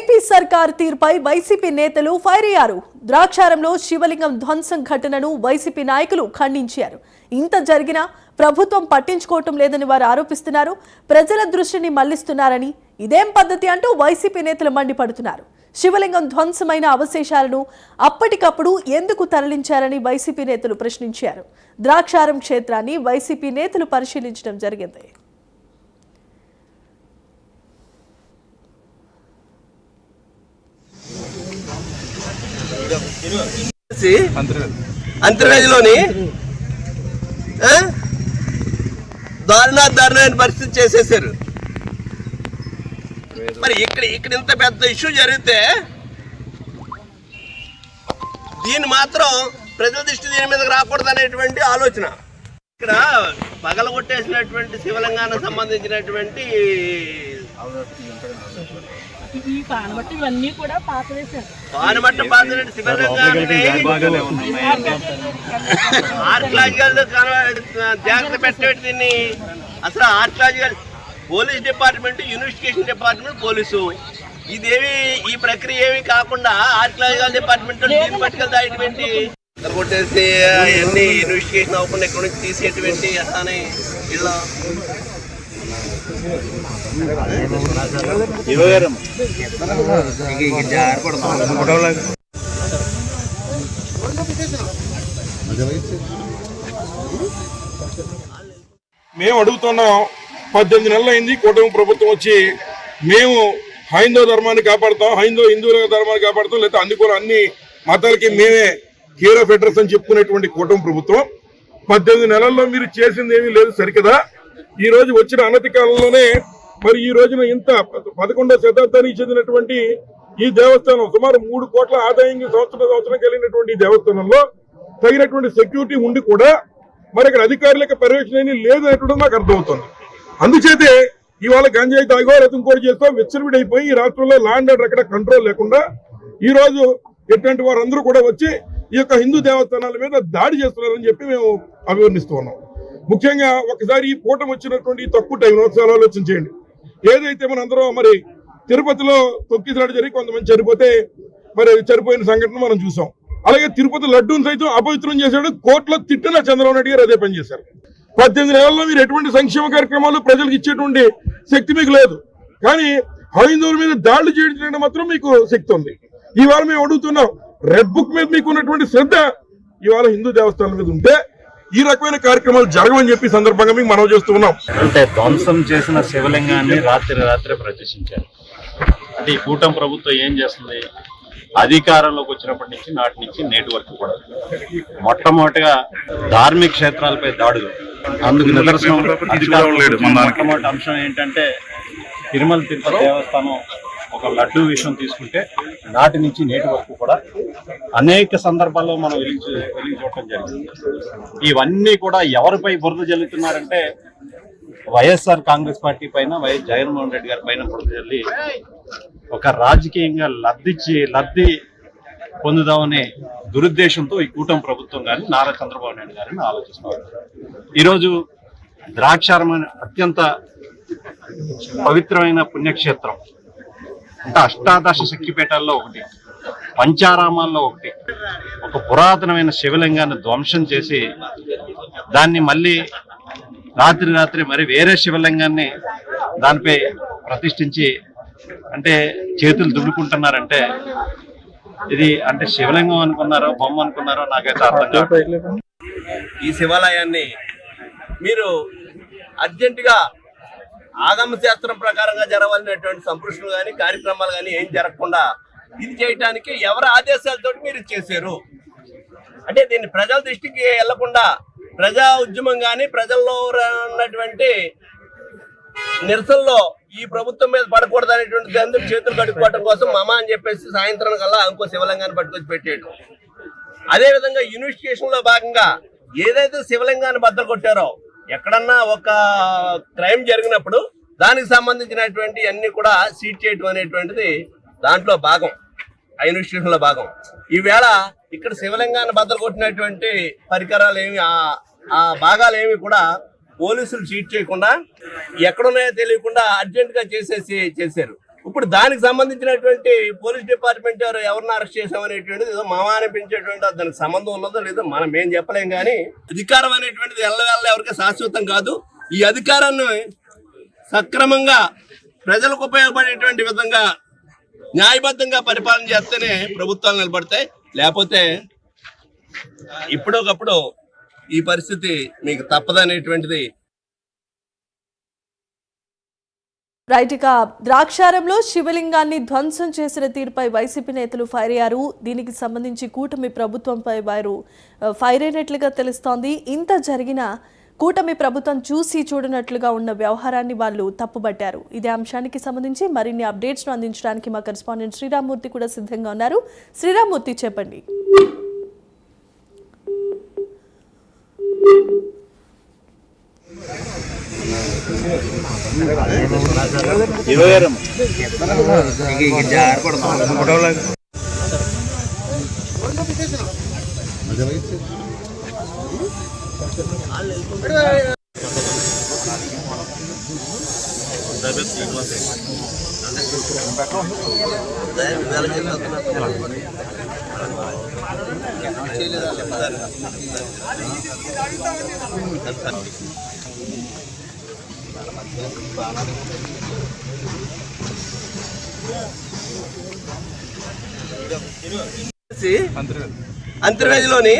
AP సర్కార్ తీర్పై YCP నేతలు fire అయ్యారు. ద్రాక్షారంలో శివలింగం ధ్వంసం ఘటనను వైసీపీ నాయకులు ఖండించారు. ఇంత జరిగినా ప్రభుత్వం పట్టించుకోవటం లేదని వారు ఆరోపిస్తున్నారు. ప్రజల దృష్టిని మళ్లిస్తున్నారని, ఇదేం పద్ధతి అంటూ వైసీపీ నేతలు మండిపడుతున్నారు. శివలింగం ధ్వంసమైన అవశేషాలను అప్పటికప్పుడు ఎందుకు తరలించారని వైసీపీ నేతలు ప్రశ్నించారు. ద్రాక్షారం క్షేత్రాన్ని వైసీపీ నేతలు పరిశీలించడం జరిగింది. అంతర్వేదిలోని దారుణమైన పరిస్థితి చేసేసారు. మరి ఇక్కడ ఇంత పెద్ద ఇష్యూ జరిగితే దీన్ని మాత్రం ప్రజల దృష్టి దీని మీదకి రాకూడదు అనేటువంటి ఆలోచన. ఇక్కడ పగలగొట్టేసినటువంటి శివలింగానికి సంబంధించినటువంటి ఇవన్నీ కూడా పానమట్ట పాత శివలింగాన్ని ఆర్కియాలజికల్ జాగ్రత్త పెట్టేది. దీన్ని అసలు archaeological police department, investigation department, police ఇదేమి ఈ ప్రక్రియ ఏమి కాకుండా ఆర్కియాలజికల్ డిపార్ట్మెంట్ దీన్ని పట్టుకెళ్తా ఇటువంటి కొట్టేసి అన్ని ఇన్వెస్టిగేషన్ అవ్వకుండా ఇక్కడ నుంచి తీసేటువంటి అని ఇలా మేము అడుగుతున్నాం. 18 నెలలు అయింది కూటమి ప్రభుత్వం వచ్చి. మేము హైందవ ధర్మాన్ని కాపాడుతాం, హిందువుల ధర్మాన్ని కాపాడుతాం, లేదా అన్ని మతాలకి మేమే కేర్ ఆఫ్ అడ్రస్ అని చెప్పుకునేటువంటి కూటమి ప్రభుత్వం 18 నెలల్లో మీరు చేసింది ఏమీ లేదు సరికదా. ఈ రోజు వచ్చిన అనతి కాలంలోనే మరి ఈ రోజున ఇంత 11వ శతాబ్దానికి చెందినటువంటి ఈ దేవస్థానం సుమారు 3 కోట్ల ఆదాయంగా సంవత్సరం కలిగినటువంటి ఈ దేవస్థానంలో తగినటువంటి సెక్యూరిటీ ఉండి కూడా మరి ఇక్కడ అధికారులకు పర్యవేక్షణ లేదు అనేటువంటి నాకు అర్థమవుతుంది. అందుచేతే ఇవాళ గంజాయి తాగో రతంకోటి చేస్తూ విచ్చలవిడైపోయి ఈ రాష్ట్రంలో లా అండ్ ఆర్డర్ ఎక్కడ కంట్రోల్ లేకుండా ఈ రోజు ఎటువంటి వారందరూ కూడా వచ్చి ఈ యొక్క హిందూ దేవస్థానాల మీద దాడి చేస్తున్నారని చెప్పి మేము అభివర్ణిస్తూ ఉన్నాం. ముఖ్యంగా ఒకసారి ఈ కూటమి వచ్చినటువంటి తక్కువ టైంలో ఒకసారి ఆలోచన చేయండి. ఏదైతే మన అందరం మరి తిరుపతిలో తొక్కిసలాట జరిగి కొంతమంది చనిపోతే మరి చనిపోయిన సంఘటన మనం చూసాం. అలాగే తిరుపతి లడ్డూని సైతం అపవిత్రం చేశాడు. కోర్టులో తిట్టిన చంద్రబాబు నాయుడు గారు అదే పని చేశారు. 18 నెలల్లో మీరు ఎటువంటి సంక్షేమ కార్యక్రమాలు ప్రజలకు ఇచ్చేటువంటి శక్తి మీకు లేదు. కానీ హైందవుల మీద దాడులు చేయడానికి మాత్రం మీకు శక్తి ఉంది. ఇవాళ మేము అడుగుతున్నాం, రెడ్ బుక్ మీద మీకు ఉన్నటువంటి శ్రద్ధ ఇవాళ హిందూ దేవస్థానాల మీద ఉంటే ఈ రకమైన కార్యక్రమాలు జరగవని చెప్పి సందర్భంగా మీకు మనం చేస్తూ ఉన్నాం. అంటే ధ్వంసం చేసిన శివలింగాన్ని రాత్రి ప్రదర్శించారు. అంటే ఈ కూటమి ప్రభుత్వం ఏం చేస్తుంది? అధికారంలోకి వచ్చినప్పటి నుంచి నాటి నుంచి నేటి వరకు కూడా మొట్టమొదటిగా ధార్మిక క్షేత్రాలపై దాడులు. అందుకు నిదర్శనం మొట్టమొదటి అంశం ఏంటంటే తిరుమల తిరుపతి దేవస్థానం ఒక లడ్డు విషయం తీసుకుంటే నాటి నుంచి నేటి వరకు కూడా అనేక సందర్భాల్లో మనం వెలిగి చూడటం జరిగింది. ఇవన్నీ కూడా ఎవరిపై బురద జల్లుతున్నారంటే వైఎస్ఆర్ కాంగ్రెస్ పార్టీ పైన, వైఎస్ జగన్మోహన్ రెడ్డి గారి పైన బురద జల్లి ఒక రాజకీయంగా లబ్ధి పొందుదామనే దురుద్దేశంతో ఈ కూటమి ప్రభుత్వం కానీ నారా చంద్రబాబు నాయుడు గారిని ఆలోచిస్తున్నారు. ఈరోజు ద్రాక్షారం అత్యంత పవిత్రమైన పుణ్యక్షేత్రం, అంటే అష్టాదశ శక్తిపీఠాల్లో ఒకటి, పంచారామాల్లో ఒకటి, ఒక పురాతనమైన శివలింగాన్ని ధ్వంసం చేసి దాన్ని మళ్ళీ రాత్రి మరి వేరే శివలింగాన్ని దానిపై ప్రతిష్ఠించి అంటే చేతులు దుడుకుంటున్నారంటే ఇది అంటే శివలింగం అనుకున్నారో బొమ్మ అనుకున్నారో నాకైతే అర్థం కాదు. ఈ శివాలయాన్ని మీరు అర్జెంటుగా ఆగమ శాస్త్రం ప్రకారంగా జరగాల్సినటువంటి సంప్రదింపులు కానీ కార్యక్రమాలు కానీ ఏం జరగకుండా ఇది చేయడానికి ఎవరి ఆదేశాలతో మీరు చేశారు? అంటే దీన్ని ప్రజల దృష్టికి వెళ్లకుండా ప్రజా ఉద్యమం కానీ ప్రజల్లో ఉన్నటువంటి నిరసనలో ఈ ప్రభుత్వం మీద పడకూడదు అనేటువంటి అందరూ చేతులు కడుక్కోవడం కోసం మమ అని చెప్పేసి సాయంత్రం కల్లా ఇంకో శివలింగాన్ని పట్టుకొచ్చి పెట్టాడు. అదేవిధంగా ఇన్వెస్టిగేషన్ లో భాగంగా ఏదైతే శివలింగాన్ని బద్దలు కొట్టారో ఎక్కడన్నా ఒక క్రైమ్ జరిగినప్పుడు దానికి సంబంధించినటువంటి అన్ని కూడా సీజ్ చేయడం అనేటువంటిది దాంట్లో భాగం, ఆ ఇన్వెస్టిగేషన్ లో భాగం. ఈవేళ ఇక్కడ శివలింగాన్ని బద్దలు కొట్టినటువంటి పరికరాలు ఏమి, ఆ భాగాలు ఏమి కూడా పోలీసులు చీట్ చేయకుండా ఎక్కడున్నాయో తెలియకుండా అర్జెంట్ గా చేశారు. ఇప్పుడు దానికి సంబంధించినటువంటి పోలీస్ డిపార్ట్మెంట్ ఎవరిని అరెస్ట్ చేసామనేటువంటిది ఏదో మామ అనిపించేటువంటి దానికి సంబంధం ఉన్నదో లేదో మనం ఏం చెప్పలేం. కానీ అధికారం అనేటువంటిది ఎల్లవేళ ఎవరికి శాశ్వతం కాదు. ఈ అధికారాన్ని సక్రమంగా ప్రజలకు ఉపయోగపడేటువంటి విధంగా న్యాయబద్ధంగా పరిపాలన చేస్తేనే ప్రభుత్వాలు నిలబడతాయి. లేకపోతే ఇప్పుడొకప్పుడు ఈ పరిస్థితి మీకు తప్పదనేటువంటిది. రైట్, ఇక ద్రాక్షారంలో శివలింగాన్ని ధ్వంసం చేసిన తీరుపై వైసీపీ నేతలు ఫైర్ అయ్యారు. దీనికి సంబంధించి కూటమి ప్రభుత్వంపై వారు ఫైర్ అయినట్లుగా తెలుస్తోంది. ఇంత జరిగినా కూటమి ప్రభుత్వం చూసి చూడనట్లుగా ఉన్న వ్యవహారాన్ని వాళ్ళు తప్పుబట్టారు. ఇదే అంశానికి సంబంధించి మరిన్ని అప్డేట్స్ను అందించడానికి మా కరెస్పాండెంట్ శ్రీరామ్మూర్తి కూడా సిద్ధంగా ఉన్నారు. శ్రీరామ్మూర్తి, చెప్పండి. అంతర్వేదిలోని